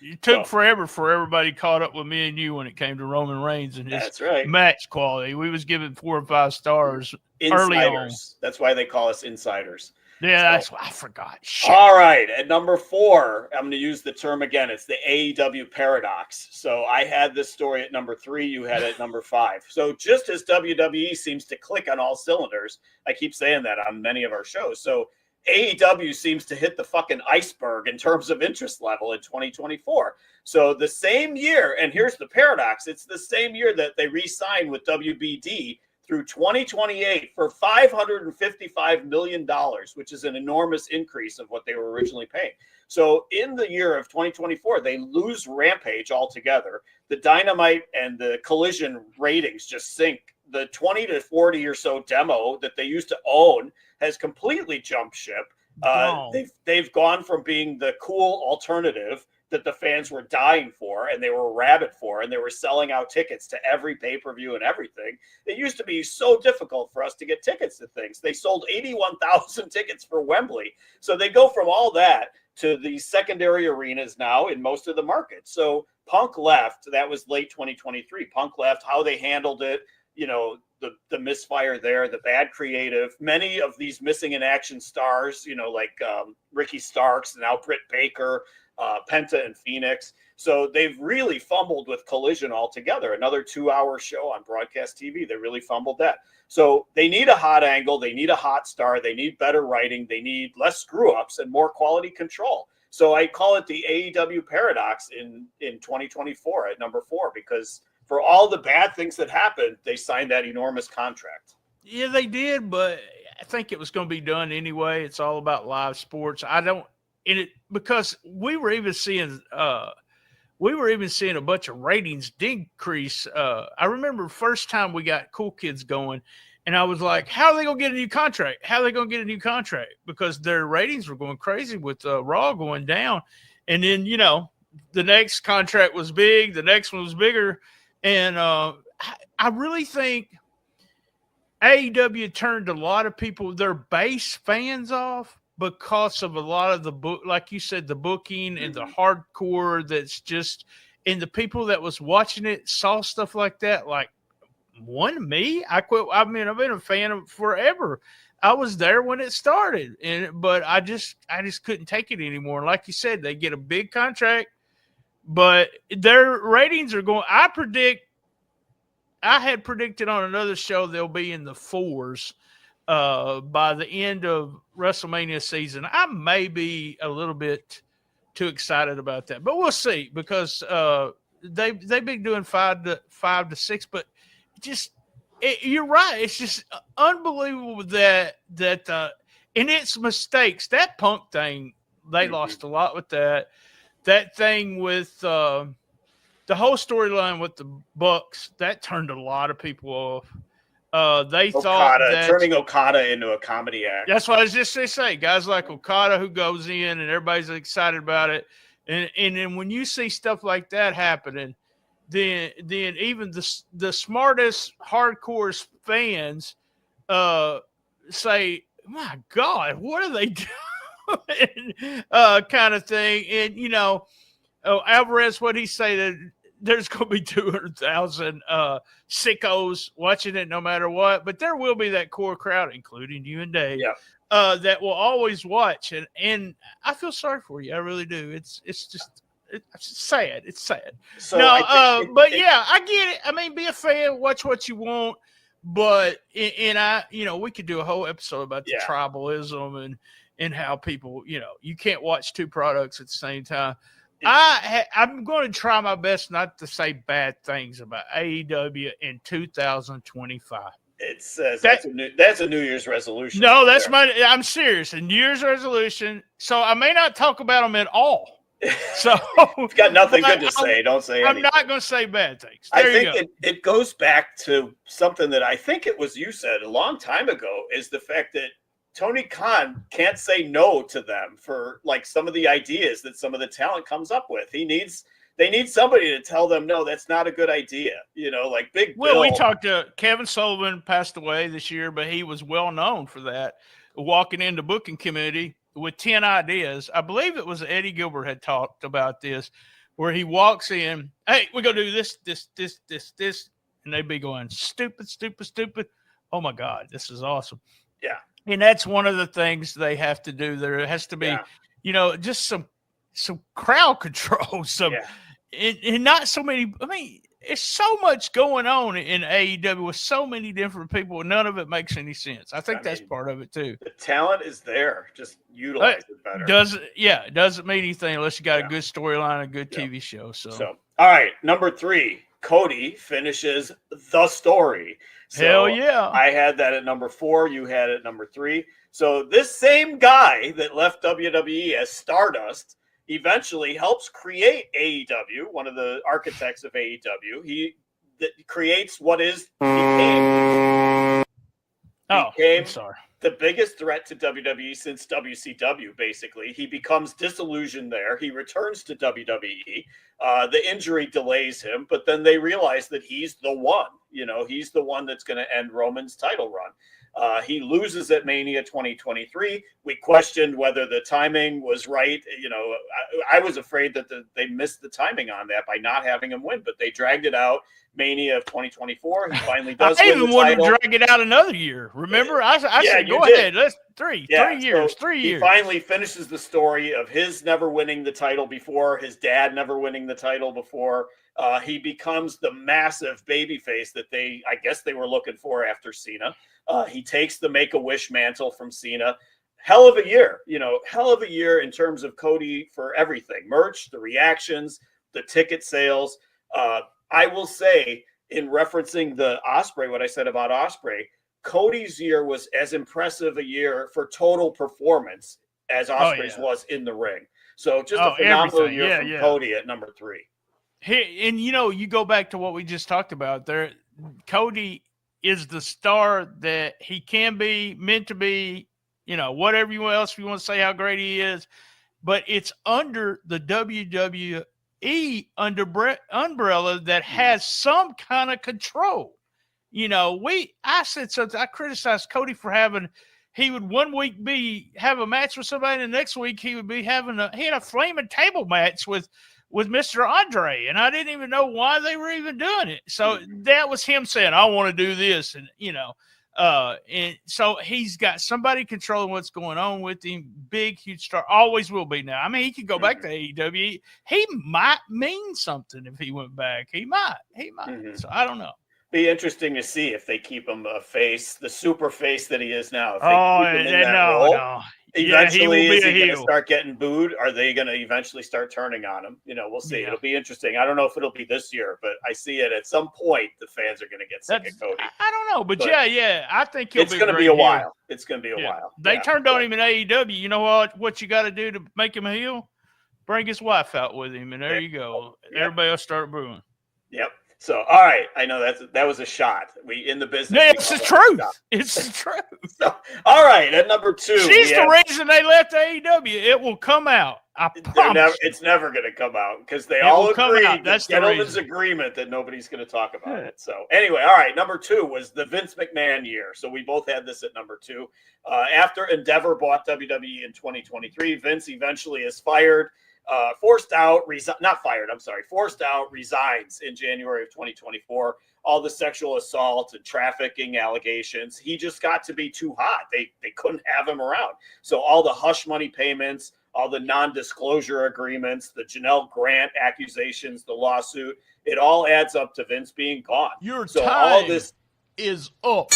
It took forever for everybody caught up with me and you when it came to Roman Reigns and his match quality. We was giving 4 or 5 stars early on.
That's why they call us insiders.
Yeah, that's what I forgot. Shit.
All right. At number 4, I'm going to use the term again. It's the AEW paradox. So I had this story at number 3. You had it at number 5. So just as WWE seems to click on all cylinders, I keep saying that on many of our shows. So AEW seems to hit the fucking iceberg in terms of interest level in 2024. So the same year, and here's the paradox, it's the same year that they re-signed with WBD through 2028 for $555 million, which is an enormous increase of what they were originally paying. So in the year of 2024, they lose Rampage altogether. The Dynamite and the Collision ratings just sink. The 20 to 40 or so demo that they used to own has completely jumped ship. They've gone from being the cool alternative that the fans were dying for and they were rabid for, and they were selling out tickets to every pay-per-view and everything. It used to be so difficult for us to get tickets to things. They sold 81,000 tickets for Wembley. So they go from all that to the secondary arenas now in most of the markets. So Punk left. That was late 2023. Punk left. How they handled it, the misfire there, the bad creative, many of these missing in action stars, like Ricky Starks and now Britt Baker, Penta and Phoenix. So they've really fumbled with Collision altogether. Another 2-hour show on broadcast TV. They really fumbled that. So they need a hot angle. They need a hot star. They need better writing. They need less screw-ups and more quality control. So I call it the AEW paradox in 2024 at number 4, because for all the bad things that happened, they signed that enormous contract.
Yeah, they did, but I think it was going to be done anyway. It's all about live sports. Because we were even seeing a bunch of ratings decrease. I remember first time we got Cool Kids going, and I was like, how are they going to get a new contract? How are they going to get a new contract? Because their ratings were going crazy with Raw going down. And then, the next contract was big. The next one was bigger. And I really think AEW turned a lot of people, their base fans, off because of a lot of the book, like you said, the booking and the hardcore that's just, and the people that was watching it saw stuff like that. Like me, I quit. I mean, I've been a fan of forever. I was there when it started, but I just couldn't take it anymore. And like you said, they get a big contract, but their ratings are going. I had predicted on another show they'll be in the 4s by the end of WrestleMania season. I may be a little bit too excited about that, but we'll see, because they've been doing 5 to 6, but you're right. It's just unbelievable that and it's mistakes. That Punk thing, they lost a lot with that. That thing with the whole storyline with the Bucks, that turned a lot of people off. They thought that
turning Okada into a comedy act.
That's what I was just going to say. Guys like Okada who goes in and everybody's excited about it, and then when you see stuff like that happening, then even the smartest hardcore fans say, "My God, what are they doing?" Kind of thing. And Alvarez, what he say, that there's going to be 200,000 sickos watching it no matter what, but there will be that core crowd, including you and Dave, that will always watch. And I feel sorry for you. I really do. It's just It's sad. It's sad.
So
No,
I think
but yeah, I get it. I mean, be a fan, watch what you want. But we could do a whole episode about the tribalism and how people, you can't watch two products at the same time. I'm going to try my best not to say bad things about AEW in 2025.
It says that's a New Year's resolution.
No, I'm serious. A New Year's resolution. So I may not talk about them at all. So
you've got nothing good to say. Don't say anything.
I'm not going to say bad things.
I think it goes back to something that I think it was you said a long time ago, is the fact that Tony Khan can't say no to them for like some of the ideas that some of the talent comes up with. They need somebody to tell them, no, that's not a good idea. Like Big Bill.
Well, we talked to Kevin Sullivan, passed away this year, but he was well known for that, walking into booking committee with 10 ideas. I believe it was Eddie Gilbert had talked about this, where he walks in, hey, we're going to do this, and they'd be going, stupid. Oh, my God, this is awesome.
Yeah.
And that's one of the things they have to do. There has to be, just some crowd control, and not so many. I mean, it's so much going on in AEW with so many different people. None of it makes any sense. I think that's part of it too.
The talent is there. Just utilize it better.
It doesn't mean anything unless you got a good storyline, a good TV show. So,
all right. Number 3, Cody finishes the story. So
hell yeah.
I had that at number 4. You had it at number 3. So this same guy that left WWE as Stardust eventually helps create AEW, one of the architects of AEW. He creates what became the biggest threat to WWE since WCW, basically. He becomes disillusioned there. He returns to WWE. The injury delays him, but then they realize that he's the one. He's the one that's going to end Roman's title run. He loses at Mania 2023. We questioned whether the timing was right. I was afraid that they missed the timing on that by not having him win, but they dragged it out. Mania of 2024. He finally does win the title. I even wanted to
drag it out another year. Remember? I said, go ahead. Let's 3 years. He
finally finishes the story of his never winning the title before, his dad never winning the title before. He becomes the massive babyface that I guess they were looking for after Cena. He takes the Make-A-Wish mantle from Cena. Hell of a year, in terms of Cody for everything. Merch, the reactions, the ticket sales. I will say, in referencing the Ospreay, what I said about Ospreay, Cody's year was as impressive a year for total performance as Ospreay's was in the ring. So just a phenomenal year from Cody at number 3.
Hey, and you go back to what we just talked about there. Cody is the star that he can be, meant to be, whatever else you want to say how great he is, but it's under the WWE umbrella that has some kind of control. I said something. I criticized Cody for he would one week have a match with somebody, and the next week he would be he had a flaming table match with Mr. Andre, and I didn't even know why they were even doing it. So that was him saying, I want to do this. And, and so he's got somebody controlling what's going on with him. Big, huge star. Always will be now. I mean, he could go back to AEW. He might mean something if he went back. He might. Mm-hmm. So I don't know.
Be interesting to see if they keep him a face, the super face that he is now. If they keep him in that role, eventually, is he going to start getting booed? Are they going to eventually start turning on him? We'll see. It'll be interesting. I don't know if it'll be this year, but I see it at some point. The fans are going to get sick of Cody.
I don't know, but I think
it's going to be a while. It's going to be a while.
They turned on him in AEW. You know what you got to do to make him a heel? Bring his wife out with him, and there you go. Yep. Everybody will start booing.
Yep. So, all right, I know that was a shot. We in the business.
No, it's the truth. It's the truth.
So, all right, at number 2,
she's the reason they left AEW. It will come out. I promise.
It's never going to come out because they all agreed.
That's the
gentleman's agreement that nobody's going to talk about it. So, anyway, all right, number 2 was the Vince McMahon year. So we both had this at number 2. After Endeavor bought WWE in 2023, Vince eventually is fired. Forced out, resigns in January of 2024. All the sexual assault and trafficking allegations. He just got to be too hot. They couldn't have him around. So all the hush money payments, all the non-disclosure agreements, the Janelle Grant accusations, the lawsuit. It all adds up to Vince being gone.
Your
so
time
all this
is up.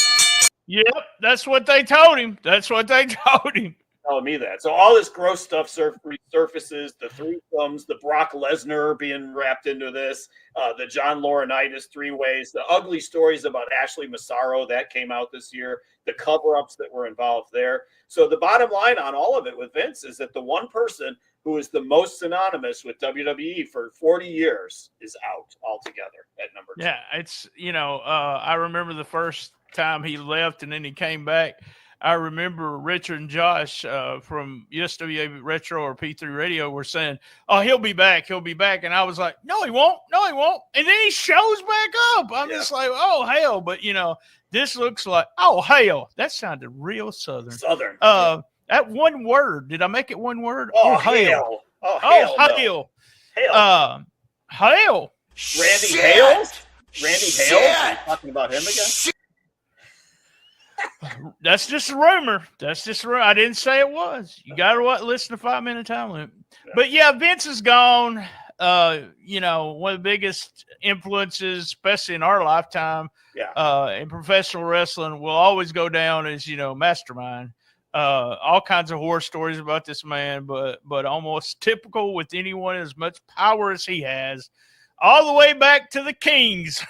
Yep, that's what they told him. That's what they told him.
Telling me that. So all this gross stuff resurfaces, the threesomes, the Brock Lesnar being wrapped into this, the John Laurinaitis three-ways, the ugly stories about Ashley Massaro that came out this year, the cover-ups that were involved there. So the bottom line on all of it with Vince is that the one person who is the most synonymous with WWE for 40 years is out altogether at number 2.
Yeah, it's, I remember the first time he left and then he came back. I remember Richard and Josh from USWA Retro or P3 Radio were saying, "Oh, he'll be back. He'll be back." And I was like, "No, he won't. No, he won't." And then he shows back up. I'm just like, "Oh, hell." But, this looks like, "Oh, hell." That sounded real Southern.
Southern.
That one word. Did I make it one word?
Oh, hell.
Oh,
hell.
Hell. Hell.
Randy Hales? Randy Hales? Are you talking about him again?
That's just a rumor. I didn't say it was. You got to listen to 5 Minute Time Limit. Yeah. But yeah, Vince is gone. One of the biggest influences, especially in our lifetime, in professional wrestling, will always go down as mastermind. All kinds of horror stories about this man, but almost typical with anyone as much power as he has. All the way back to the Kings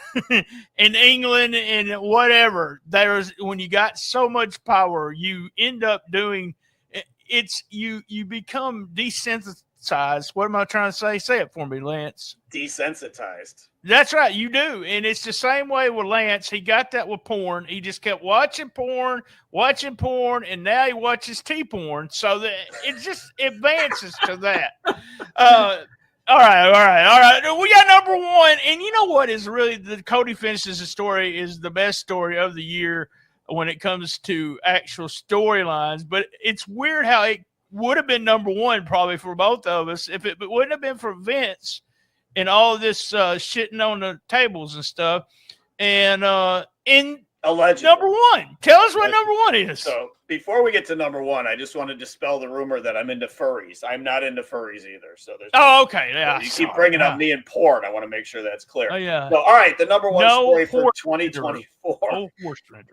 in England and whatever. When you got so much power, you end up doing you become desensitized. What am I trying to say? Say it for me, Lance.
Desensitized.
That's right, you do. And it's the same way with Lance. He got that with porn. He just kept watching porn, and now he watches T-porn. So that it just advances to that. All right. We got number 1, and you know what is really the Cody finishes the story is the best story of the year when it comes to actual storylines. But it's weird how it would have been number 1 probably for both of us if it wouldn't have been for Vince and all of this shitting on the tables and stuff. And
allegedly.
Number 1. Tell us what number 1 is.
So before we get to number 1, I just want to dispel the rumor that I'm into furries. I'm not into furries either. So there's
okay. Yeah.
You keep bringing up me and porn. I want to make sure that's clear.
Oh, yeah.
So, all right. The number 1 story for 2024.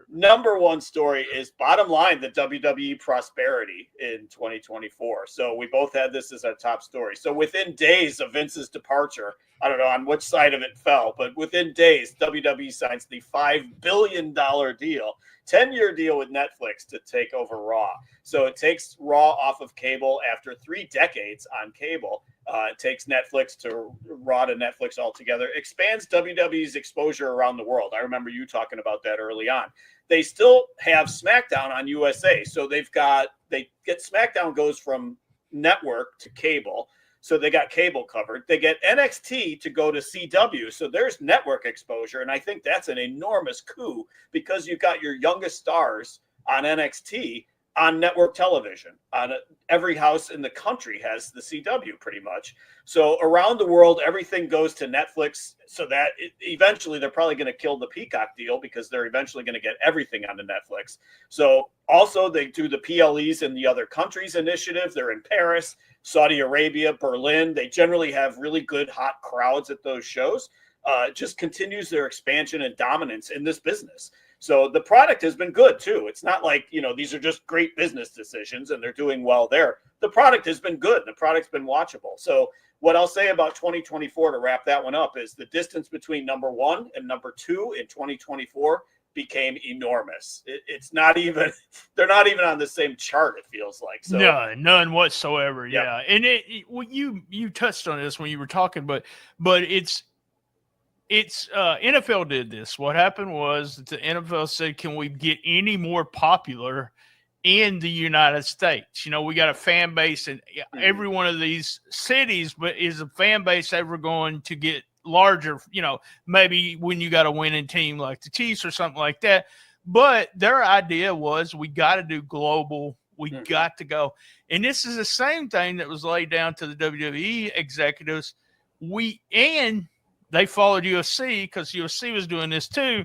Number 1 story is bottom line, the WWE prosperity in 2024. So we both had this as our top story. So within days of Vince's departure, I don't know on which side of it fell, but within days, WWE signs the $5 billion deal, 10-year deal with Netflix to take over Raw. So it takes Raw off of cable after 3 decades on cable. It takes Netflix to Raw to Netflix altogether, expands WWE's exposure around the world. I remember you talking about that early on. They still have SmackDown on USA. So they get SmackDown goes from network to cable. So they got cable covered. They get NXT to go to CW. So there's network exposure. And I think that's an enormous coup because you've got your youngest stars on NXT on network television. Every house in the country has the CW pretty much. So around the world, everything goes to Netflix so that eventually they're probably going to kill the Peacock deal because they're eventually going to get everything onto Netflix. So also they do the PLEs in the other countries initiative. They're in Paris, Saudi Arabia, Berlin. They generally have really good hot crowds at those shows. Just continues their expansion and dominance in this business. So the product has been good too. It's not like, these are just great business decisions and they're doing well there. The product has been good. The product's been watchable. So what I'll say about 2024 to wrap that one up is the distance between number 1 and number 2 in 2024 became enormous. It's not even, they're not even on the same chart, it feels like. So
no, none whatsoever. Yep. Yeah. And you touched on this when you were talking, but it's NFL did this. What happened was that the NFL said, can we get any more popular in the United States? We got a fan base in every one of these cities, but is a fan base ever going to get larger? Maybe when you got a winning team like the Chiefs or something like that. But their idea was we got to do global. We got to go. And this is the same thing that was laid down to the WWE executives. They followed UFC because UFC was doing this too.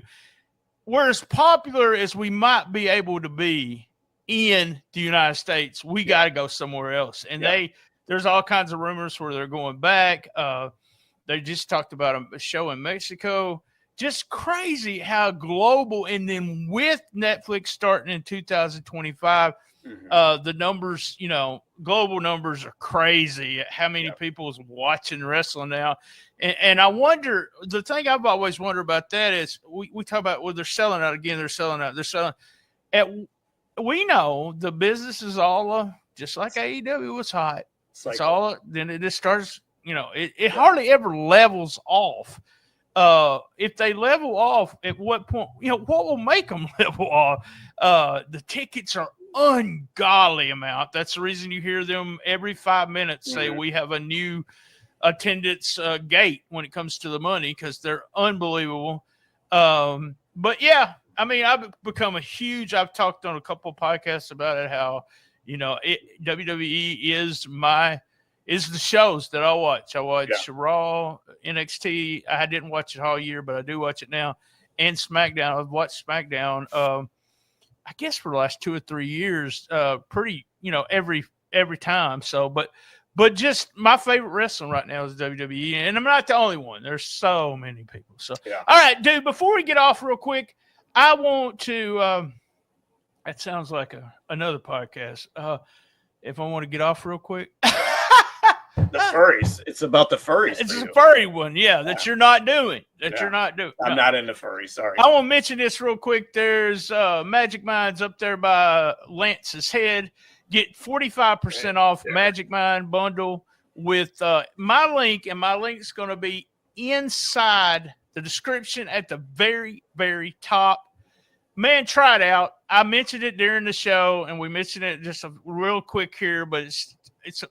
We're as popular as we might be able to be in the United States. We got to go somewhere else. And there's all kinds of rumors where they're going back. They just talked about a show in Mexico. Just crazy how global. And then with Netflix starting in 2025, the numbers, global numbers are crazy. How many people is watching wrestling now? And I wonder, the thing I've always wondered about that is we talk about, well, they're selling out again. They're selling out. We know the business is all just like AEW was hot. It's all, then it just starts, it hardly ever levels off. If they level off, at what point, what will make them level off? The tickets are ungodly amount. That's the reason you hear them every 5 minutes say we have a new attendance gate when it comes to the money, because they're unbelievable. But yeah, I mean, I've become I've talked on a couple of podcasts about it, how, WWE is the shows that I watch. I watch Raw, NXT. I didn't watch it all year, but I do watch it now. And SmackDown. I've watched SmackDown, I guess for the last 2 or 3 years, pretty, every time. So, but just my favorite wrestling right now is WWE, and I'm not the only one. There's so many people. So, all right, dude, before we get off real quick, I want to, that sounds like another podcast. If I want to get off real quick.
The furries. It's about the furries.
It's a furry one, that you're not doing. You're not doing.
I'm not into furries. Sorry.
I want to mention this real quick. There's Magic Minds up there by Lance's head. Get 45% off Magic Mind bundle with my link, and my link's going to be inside the description at the very, very top. Man, try it out. I mentioned it during the show, and we mentioned it just a real quick here, but it's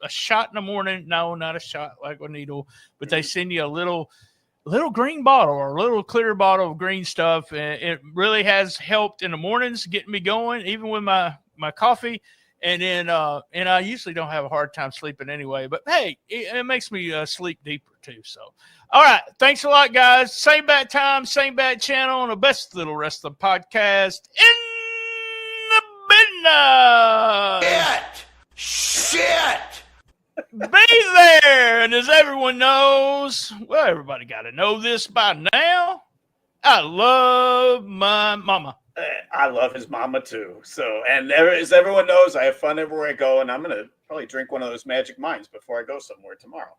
a shot in the morning. No, not a shot like a needle, but they send you a little green bottle or a little clear bottle of green stuff, and it really has helped in the mornings, getting me going, even with my coffee. And then, and I usually don't have a hard time sleeping anyway, but hey, it makes me sleep deeper too. So, all right. Thanks a lot, guys. Same bad time, same bad channel on the Best Little Wrestling Podcast in the business.
Shit.
Be there. And as everyone knows, well, everybody got to know this by now. I love my mama.
I love his mama too. So, and as everyone knows, I have fun everywhere I go, and I'm going to probably drink one of those Magic Minds before I go somewhere tomorrow.